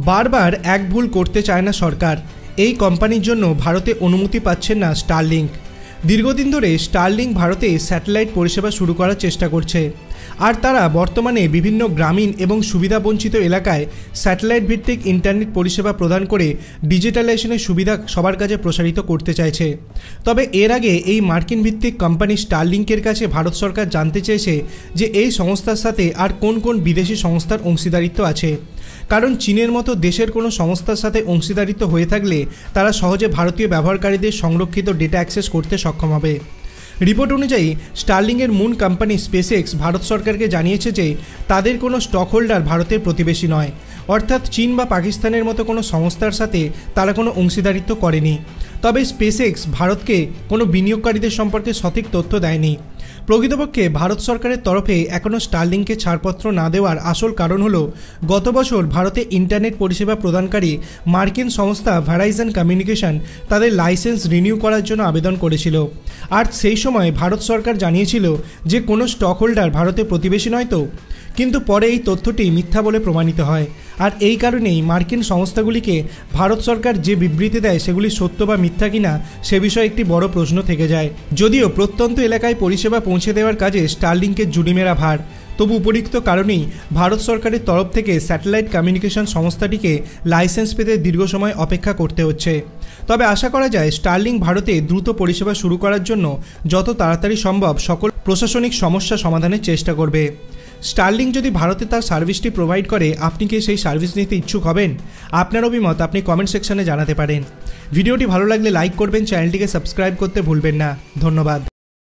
বারবার এক ভুল করতে চায় না সরকার। এই কোম্পানির জন্য ভারতে অনুমতি পাচ্ছেন না স্টারলিংক। দীর্ঘদিন ধরে স্টারলিংক ভারতে স্যাটেলাইট পরিষেবা শুরু করার চেষ্টা করছে, আর তারা বর্তমানে বিভিন্ন গ্রামীণ এবং সুবিধাবঞ্চিত এলাকায় স্যাটেলাইট ভিত্তিক ইন্টারনেট পরিষেবা প্রদান করে ডিজিটালাইজেশনের সুবিধা সবার কাছে প্রসারিত করতে চাইছে। তবে এর আগে এই মার্কিন ভিত্তিক কোম্পানি স্টারলিংকের কাছে ভারত সরকার জানতে চেয়েছে যে এই সংস্থার সাথে আর কোন কোন বিদেশি সংস্থার অংশীদারিত্ব আছে, কারণ চীনের মতো দেশের কোনো সংস্থার সাথে অংশীদারিত্ব হয়ে থাকলে তারা সহজে ভারতীয় ব্যবহারকারীদের সংরক্ষিত ডেটা অ্যাক্সেস করতে সক্ষম হবে। রিপোর্ট অনুযায়ী স্টারলিংকের মূল কোম্পানি স্পেসএক্স ভারত সরকারকে জানিয়েছে যে তাদের কোনো স্টক হোল্ডার ভারতের প্রতিবেশী নয়, অর্থাৎ চীন বা পাকিস্তানের মতো কোনো সংস্থার সাথে তারা কোনো অংশীদারিত্ব করেনি। তবে স্পেসএক্স ভারতকে কোনো বিনিয়োগকারীদের সম্পর্কে সঠিক তথ্য দেয়নি। প্রকৃতপক্ষে ভারত সরকারের তরফে এখনও স্টারলিংকে ছাড়পত্র না দেওয়ার আসল কারণ হলো গত বছর ভারতে ইন্টারনেট পরিষেবা প্রদানকারী মার্কিন সংস্থা ভেরাইজন কমিউনিকেশন তাদের লাইসেন্স রিনিউ করার জন্য আবেদন করেছিল, আর সেই সময় ভারত সরকার জানিয়েছিল যে কোনো স্টক হোল্ডার ভারতের প্রতিবেশী নয় তো। কিন্তু পরে এই তথ্যটি মিথ্যা বলে প্রমাণিত হয়, আর এই কারণেই মার্কিন সংস্থাগুলিকে ভারত সরকার যে বিবৃতি দেয় সেগুলি সত্য বা মিথ্যা কিনা সে বিষয়ে একটি বড় প্রশ্ন থেকে যায়। যদিও প্রত্যন্ত এলাকায় পরিষেবা পৌঁছে দেওয়ার কাজে স্টারলিংকের জুডিমেরা ভার, তবু উপরিক্ত কারণেই ভারত সরকারের তরফ থেকে স্যাটেলাইট কমিউনিকেশন সংস্থাটিকে লাইসেন্স পেতে দীর্ঘ সময় অপেক্ষা করতে হচ্ছে। তবে আশা করা যায় স্টারলিংক ভারতে দ্রুত পরিষেবা শুরু করার জন্য যত তাড়াতাড়ি সম্ভব সকল প্রশাসনিক সমস্যা সমাধানের চেষ্টা করবে। স্টারলিংক যদি ভারতে তার সার্ভিসটি প্রোভাইড করে, আপনি কি সেই সার্ভিস নিতে ইচ্ছুক হবেন? আপনার অভিমত আপনি কমেন্ট সেকশনে জানাতে পারেন। ভিডিওটি ভালো লাগলে লাইক করবেন, চ্যানেলটিকে সাবস্ক্রাইব করতে ভুলবেন না। ধন্যবাদ।